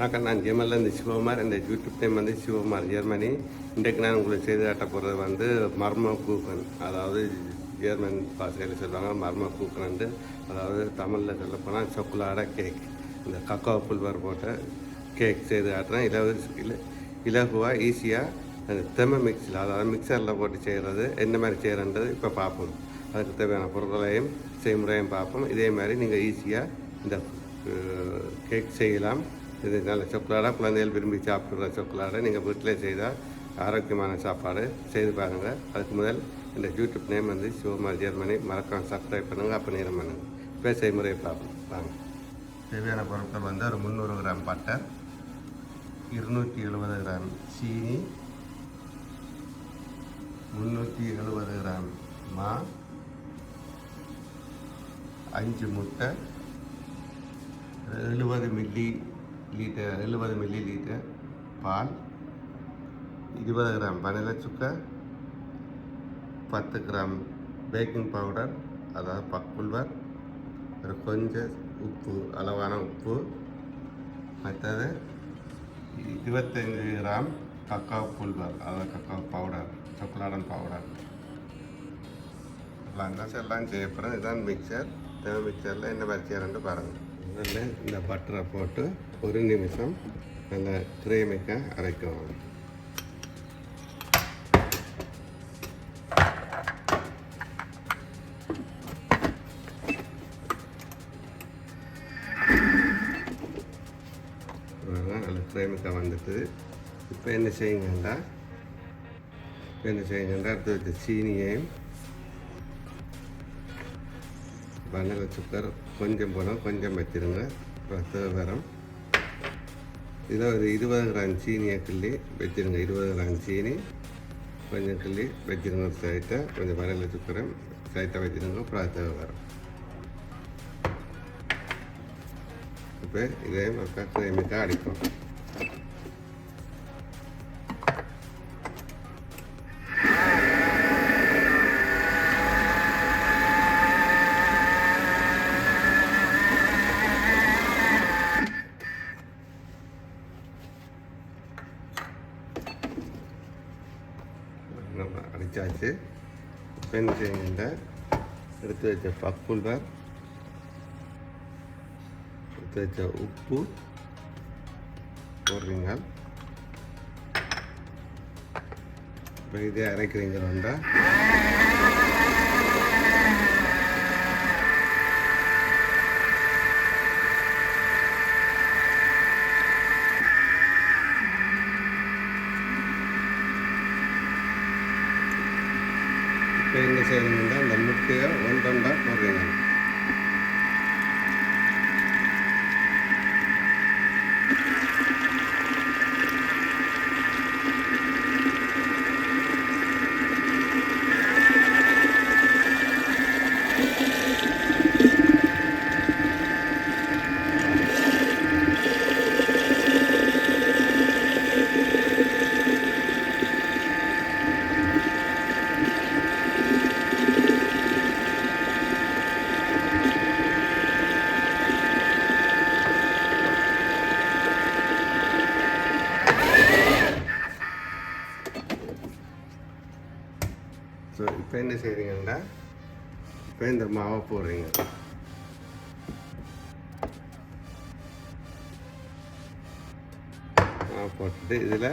வணக்கம், நான் ஜெர்மனிலேருந்து சிவகுமார். இந்த யூடியூப் நேம் வந்து சிவகுமார் ஜெர்மனி. இன்றைக்கு நான் உங்களுக்கு செய்து காட்ட போகிறது வந்து மர்ம கூக்கன், அதாவது ஜெர்மன் பாஷையில் சொல்லுவாங்க மர்ம கூக்கன். அதாவது தமிழில் சொல்லப்போனால் சொக்குலாட கேக். இந்த கக்காோ புல்வர் போட்ட கேக் செய்து காட்டுறேன். இலகுவாக ஈஸியாக அந்த மிக்ஸில், அதாவது மிக்சரில் போட்டு செய்கிறது என்ன மாதிரி செய்கிறன்றது இப்போ பார்ப்போம். அதுக்கு தேவையான பொருட்களையும் செய்முறையும் பார்ப்போம். இதே மாதிரி நீங்கள் ஈஸியாக இந்த கேக் செய்யலாம். இது நல்ல சொக்கலாடாக குழந்தைகள் விரும்பி சாப்பிட்ற சொக்கலாடை நீங்கள் வீட்டிலே செய்தால் ஆரோக்கியமான சாப்பாடு செய்து பாருங்கள். அதுக்கு முதல் இந்த யூடியூப் நேம் வந்து சிவகுமார் ஜெர்மனி. மறக்காம சப்ஸ்கிரைப் பண்ணுங்கள், அப்போ நேரம் பண்ணுங்கள். இப்போ செய்முறையை பார்ப்போம் வாங்க. தேவையான பொருட்கள் வந்து ஒரு 300 கிராம் பட்டர், 270 கிராம் சீனி, 370 கிராம் மா, 5 முட்டை, 70 மில்லி லிட்டர் பால், 20 gram vanilla sugar, 10 gram baking powder அதாவது பக்குல்வர், ஒரு கொஞ்சம் உப்பு, அளவான உப்பு, மற்றது 25 கிராம் கக்காோ புல்வர் அதாவது கக்காோ பவுடர், சாக்லேட் பவுடர். எல்லாம் செய்யப்படும். இதுதான் மிக்சர். மிக்சரில் என்ன மாதிரி செய்யறேன்னு பாருங்கள். முதல்ல இந்த பட்டரை போட்டு 1 நிமிஷம் நல்லா கிரேமிக்காக அரைக்கணும். நல்லா கிரேமிக்காக வந்துட்டு இப்போ என்ன செய்யுங்கண்டா அடுத்து வச்ச சீனியையும் வனிலா சுக்கர் கொஞ்சம் போனால் கொஞ்சம் வச்சுருங்க. தேவரம் இதில் ஒரு 20 கிராம் சீனியை கிள்ளி வச்சுருங்க. 20 கிராம் சீனி கொஞ்சம் கிள்ளி வச்சுருங்க. ஒரு சைட்டை கொஞ்சம் வனிலா சுக்கரை சைட்டை வச்சுருங்க. அப்புறம் தேவரம் இப்போ இதையும் கிரேமிக்காக அடிப்போம். நம்ம அடித்தாச்சு. இப்போ என்ன செய்யுங்க, எடுத்து வச்ச பக்குல்வர், எடுத்து வச்ச உப்பு போடுறீங்க. இப்போ இதே அரைக்கிறீங்க. இப்போ என்ன செய்யணும்னா அந்த முட்டையை ஒன்றா போடுறீங்க. ஸோ இப்போ என்ன செய்கிறீங்கன்னா, இப்போ இந்த மாவை போடுறீங்க. மாவை போட்டுட்டு இதில்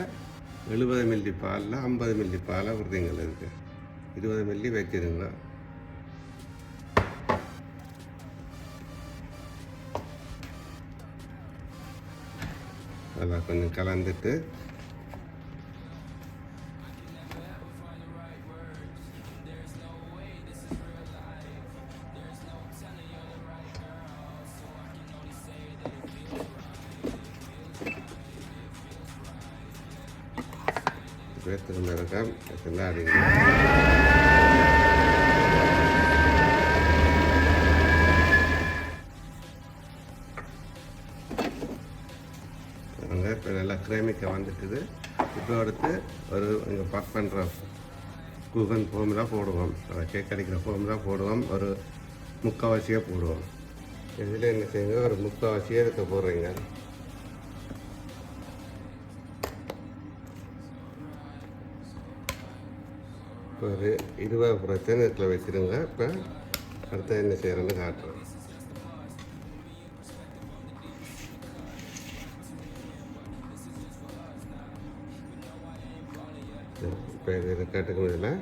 70 மில்லி பாலில் 50 மில்லி பாலை விடுறீங்க. இதுக்கு 20 மில்லி வைக்கிறீங்க. அதெல்லாம் கொஞ்சம் கலந்துட்டு திரும்ப இருக்கான் அடிங்க. இப்போ நல்லா கிரேமிக்காக வந்துட்டுது. இப்போ அடுத்து ஒரு இங்கே பக் பண்ணுற கூகன் ஃபார்முலா போடுவோம். கேக் அடிக்கிற ஃபார்முலா போடுவோம். ஒரு முக்கால்வாசியாக போடுவோம். இதில் என்ன செய்யுங்க, ஒரு முக்கால்வாசியாக இருக்க போடுறீங்க. ஒரு 20% இதில் வச்சுருங்க. இப்போ அடுத்து என்ன செய்கிறேன்னு காட்டுறேன். இப்போ இது கேட்டுக்கும் இதில்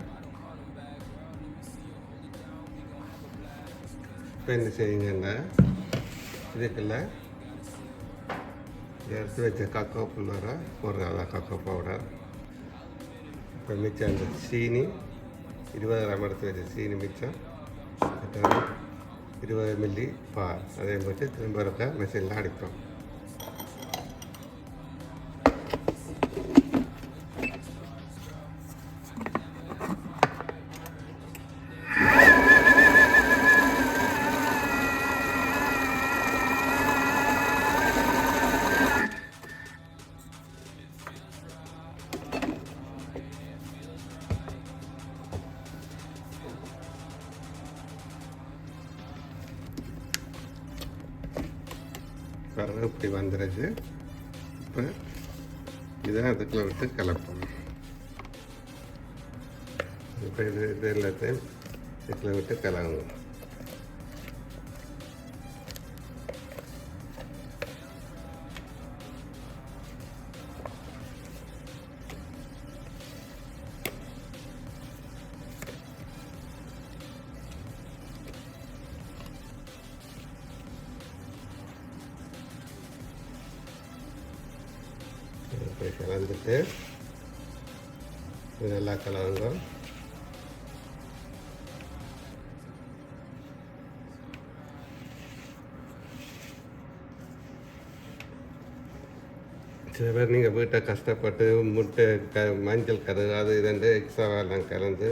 இப்போ என்ன செய்யுங்கன்னா இதுக்குள்ள எடுத்து வச்ச கக்கோ புல்லரை போடுறதா கக்கோ பவுடர். இப்போ மிச்சம் அந்த சீனி 20 கிராம் எடுத்து வச்ச சீனி மிச்சம், 20 மில்லி பால், அதே மாதிரி திரும்ப இருக்க மிஷினில் அடிப்போம். பாருங்கள் இப்படி வந்துடுச்சு. இப்போ இதை அதுக்குள்ள விட்டு கலப்போம். இப்போ இது எல்லாத்தையும் இதுக்குள்ள விட்டு கலங்குவோம். இப்படி கலந்துட்டு இது நல்லா கலங்க. சில பேர் நீங்கள் வீட்டை கஷ்டப்பட்டு முட்டை மஞ்சள் கரு அது இதுண்டு எக்ஸ்ட்ராவெல்லாம் கலந்து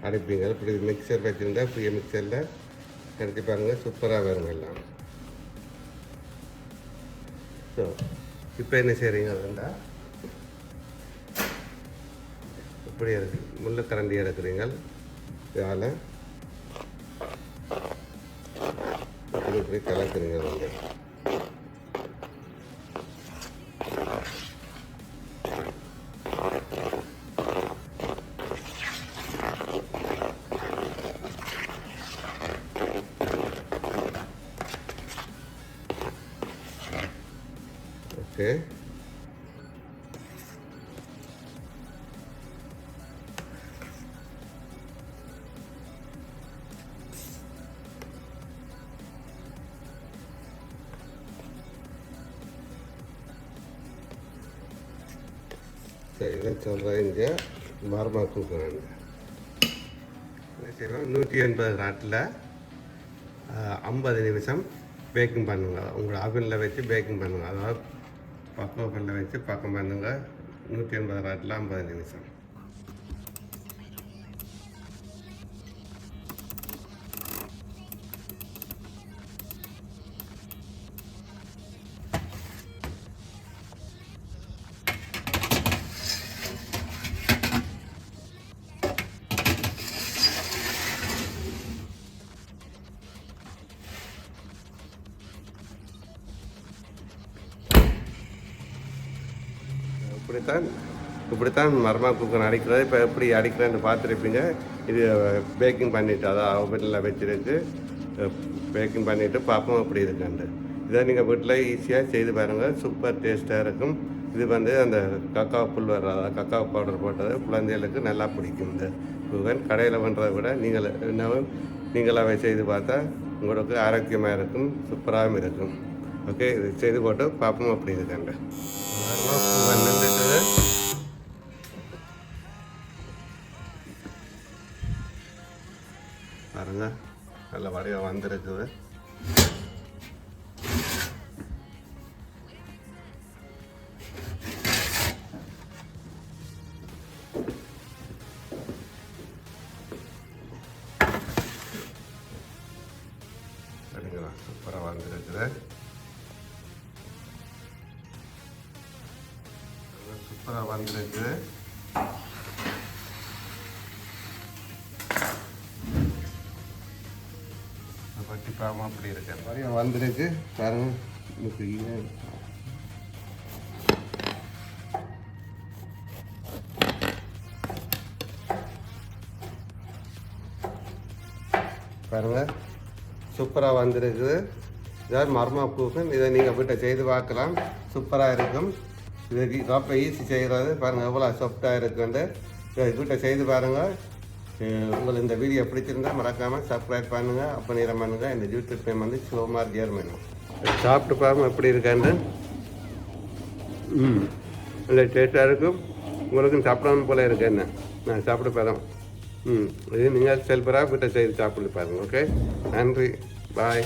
அடிப்பீங்க. இப்படி மிக்சர் வச்சுருந்தா புதிய மிக்சரில் கடிச்சு பாருங்கள், சூப்பராக வரும் எல்லாம். ஸோ இப்போ என்ன செய்கிறீங்க அதுண்டா இப்படி முள்ளு கரண்டி எடுக்கிறீங்க. இதால் இப்படி கலக்குறீங்க. நீங்கள் ஓகே. சரி, இதை சொல்கிறேன். இங்கே மரமாக தூக்குறாங்க. என்ன செய்யணும், 180 வாட்டில் 50 நிமிஷம் பேக்கிங் பண்ணுங்கள். உங்களோட அவனில் வச்சு பேக்கிங் பண்ணுங்கள். அதாவது பக்குவப்பல்ல வச்சு பக்கம் பண்ணுங்கள். 180 வாட்டில் 50 நிமிஷம். இப்படித்தான் மரமா குக்கன் அடிக்கிறது. இப்போ எப்படி அடிக்கிறேன்னு பார்த்துருப்பீங்க. இது பேக்கிங் பண்ணிவிட்டு, அதாவது அவனில் வச்சுருக்கு பேக்கிங் பண்ணிவிட்டு பார்ப்போம் எப்படி இருக்குன்ட்டு. இதை நீங்கள் வீட்டில் ஈஸியாக செய்து பாருங்கள், சூப்பர் டேஸ்ட்டாக இருக்கும். இது வந்து அந்த கக்காவ புல் அதாவது கக்காவ பவுடர் போட்டது குழந்தைகளுக்கு நல்லா பிடிக்கும். இந்த குக்கன் கடையில் பண்ணுறதை விட நீங்களாகவே செய்து பார்த்தா உங்களுக்கு ஆரோக்கியமாக இருக்கும், சூப்பராகவும் இருக்கும். ஓகே, இது செய்து போட்டு பார்ப்போம் அப்படி இருக்காண்ட. பாருங்க, நல்ல வடிவம் வந்துருக்குது. சரிங்களா, சூப்பராக வந்துருக்குது. சூப்பராக வந்துருக்கு. பட்டி பாவம் அப்படி இருக்கு. நிறைய வந்துருக்கு பாருங்க. பாருங்கள் சூப்பராக வந்திருக்குது. இதாவது மர்மா குக்கன். இதை நீங்கள் வீட்டை செய்து பார்க்கலாம். சூப்பராக இருக்கும். இது ரொம்ப ஈஸி செய்கிறது. பாருங்கள் எவ்வளோ சாஃப்டாக இருக்குன்ட்டு. இதை வீட்டை செய்து பாருங்கள். உங்களுக்கு இந்த வீடியோ பிடிச்சிருந்தால் மறக்காமல் சப்ஸ்கிரைப் பண்ணுங்கள், அப்போ நேரம் பண்ணுங்கள். இந்த யூடியூப் நேம் வந்து சிவகுமார் ஜெர்மனி. சாப்பிட்டு பாருங்கள் எப்படி இருக்கான்னு. இல்லை டேஸ்ட்டாக இருக்கும். உங்களுக்கும் சாப்பிடணும் போல இருக்கு. என்ன நான் சாப்பிட்டு பாருங்க. இது நீங்கள் செல்பராக வீட்டை செய்து சாப்பிட்டு பாருங்கள். ஓகே, நன்றி, பாய்.